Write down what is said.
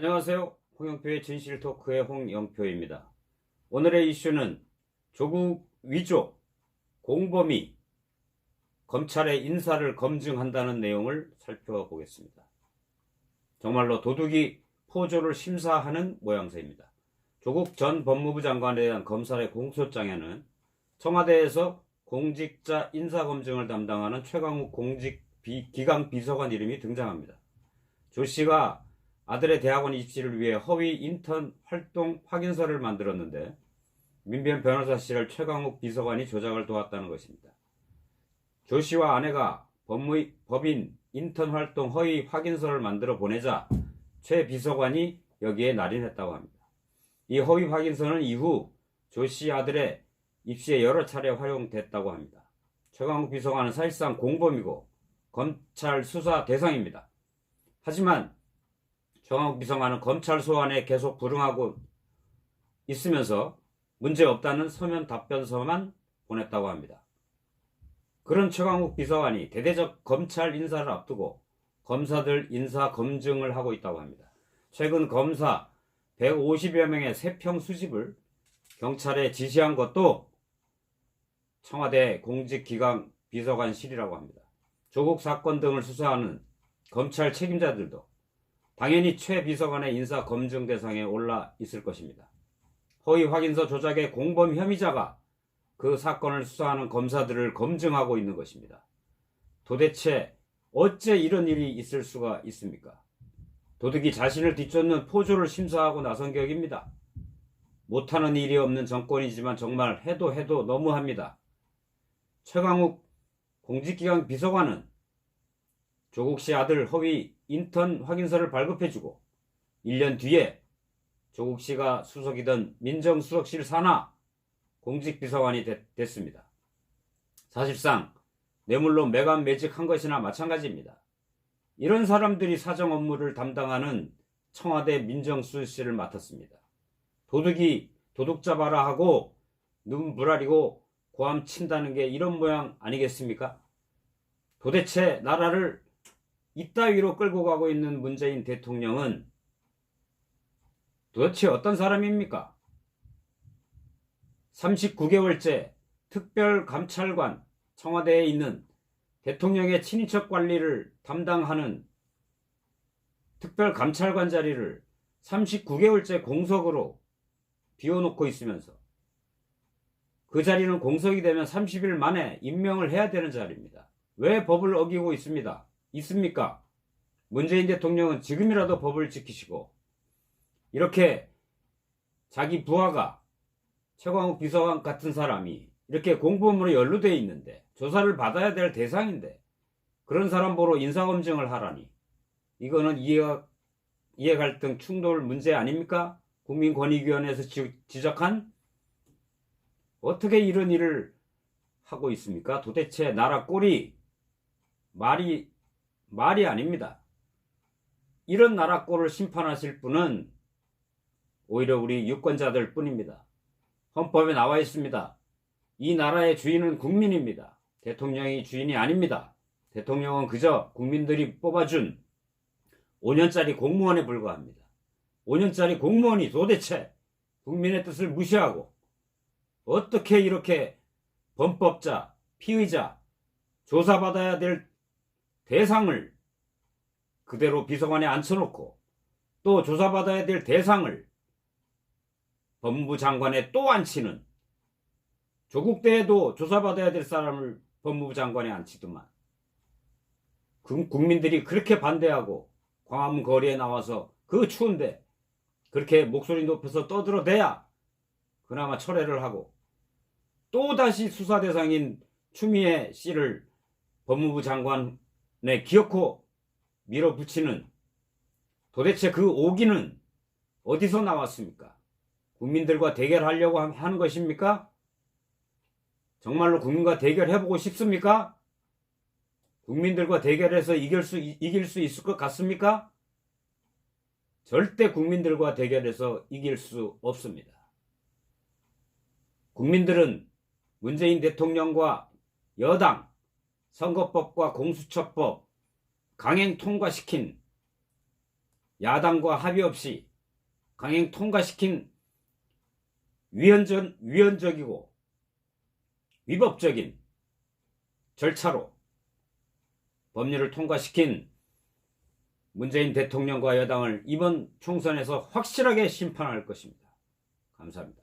안녕하세요. 홍영표의 진실토크의 홍영표입니다. 오늘의 이슈는 조국 위조 공범이 검찰의 인사를 검증한다는 내용을 살펴보겠습니다. 정말로 도둑이 포조를 심사하는 모양새입니다. 조국 전 법무부 장관에 대한 검찰의 공소장에는 청와대에서 공직자 인사검증을 담당하는 최강욱 공직기강 비서관 이름이 등장합니다. 조 씨가 아들의 대학원 입시를 위해 허위 인턴 활동 확인서를 만들었는데 민변 변호사 씨를 최강욱 비서관이 조작을 도왔다는 것입니다. 조 씨와 아내가 법인 인턴 활동 허위 확인서를 만들어 보내자 최 비서관이 여기에 날인했다고 합니다. 이 허위 확인서는 이후 조 씨 아들의 입시에 여러 차례 활용됐다고 합니다. 최강욱 비서관은 사실상 공범이고 검찰 수사 대상입니다. 하지만 최강욱 비서관은 검찰 소환에 계속 불응하고 있으면서 문제없다는 서면 답변서만 보냈다고 합니다. 그런 최강욱 비서관이 대대적 검찰 인사를 앞두고 검사들 인사 검증을 하고 있다고 합니다. 최근 검사 150여 명의 세평 수집을 경찰에 지시한 것도 청와대 공직기강 비서관실이라고 합니다. 조국 사건 등을 수사하는 검찰 책임자들도 당연히 최 비서관의 인사 검증 대상에 올라 있을 것입니다. 허위 확인서 조작의 공범 혐의자가 그 사건을 수사하는 검사들을 검증하고 있는 것입니다. 도대체 어째 이런 일이 있을 수가 있습니까? 도둑이 자신을 뒤쫓는 포조를 심사하고 나선 격입니다. 못하는 일이 없는 정권이지만 정말 해도 너무합니다. 최강욱 공직기강 비서관은 조국 씨 아들 허위 인턴 확인서를 발급해주고 1년 뒤에 조국 씨가 수석이던 민정수석실 산하 공직비서관이 됐습니다. 사실상 뇌물로 매각매직한 것이나 마찬가지입니다. 이런 사람들이 사정 업무를 담당하는 청와대 민정수석실을 맡았습니다. 도둑이 도둑 잡아라 하고 눈 부라리고 고함 친다는 게 이런 모양 아니겠습니까? 도대체 나라를 이따위로 끌고 가고 있는 문재인 대통령은 도대체 어떤 사람입니까? 39개월째 특별감찰관 청와대에 있는 대통령의 친인척 관리를 담당하는 특별감찰관 자리를 39개월째 공석으로 비워놓고 있으면서 그 자리는 공석이 되면 30일 만에 임명을 해야 되는 자리입니다. 왜 법을 어기고 있습니까? 문재인 대통령은 지금이라도 법을 지키시고 이렇게 자기 부하가 최강욱 비서관 같은 사람이 이렇게 공범으로 연루되어 있는데 조사를 받아야 될 대상인데 그런 사람 보러 인사검증을 하라니 이거는 이해갈등 충돌 문제 아닙니까? 국민권익위원회에서 지적한 어떻게 이런 일을 하고 있습니까? 도대체 나라 꼴이 말이 아닙니다. 이런 나라 꼴을 심판하실 분은 오히려 우리 유권자들 뿐입니다. 헌법에 나와 있습니다. 이 나라의 주인은 국민입니다. 대통령이 주인이 아닙니다. 대통령은 그저 국민들이 뽑아준 5년짜리 공무원에 불과합니다. 5년짜리 공무원이 도대체 국민의 뜻을 무시하고 어떻게 이렇게 범법자, 피의자, 조사받아야 될 대상을 그대로 비서관에 앉혀놓고 또 조사받아야 될 대상을 법무부 장관에 또 앉히는 조국 때에도 조사받아야 될 사람을 법무부 장관에 앉히더만 국민들이 그렇게 반대하고 광화문 거리에 나와서 그 추운데 그렇게 목소리 높여서 떠들어대야 그나마 철회를 하고 또다시 수사 대상인 추미애 씨를 법무부 장관에 기어코 밀어붙이는 도대체 그 오기는 어디서 나왔습니까? 국민들과 대결하려고 하는 것입니까? 정말로 국민과 대결해보고 싶습니까? 국민들과 대결해서 이길 수 있을 것 같습니까? 절대 국민들과 대결해서 이길 수 없습니다. 국민들은 문재인 대통령과 여당, 선거법과 공수처법 강행 통과시킨 야당과 합의 없이 강행 통과시킨 위헌적이고 위법적인 절차로 법률을 통과시킨 문재인 대통령과 여당을 이번 총선에서 확실하게 심판할 것입니다. 감사합니다.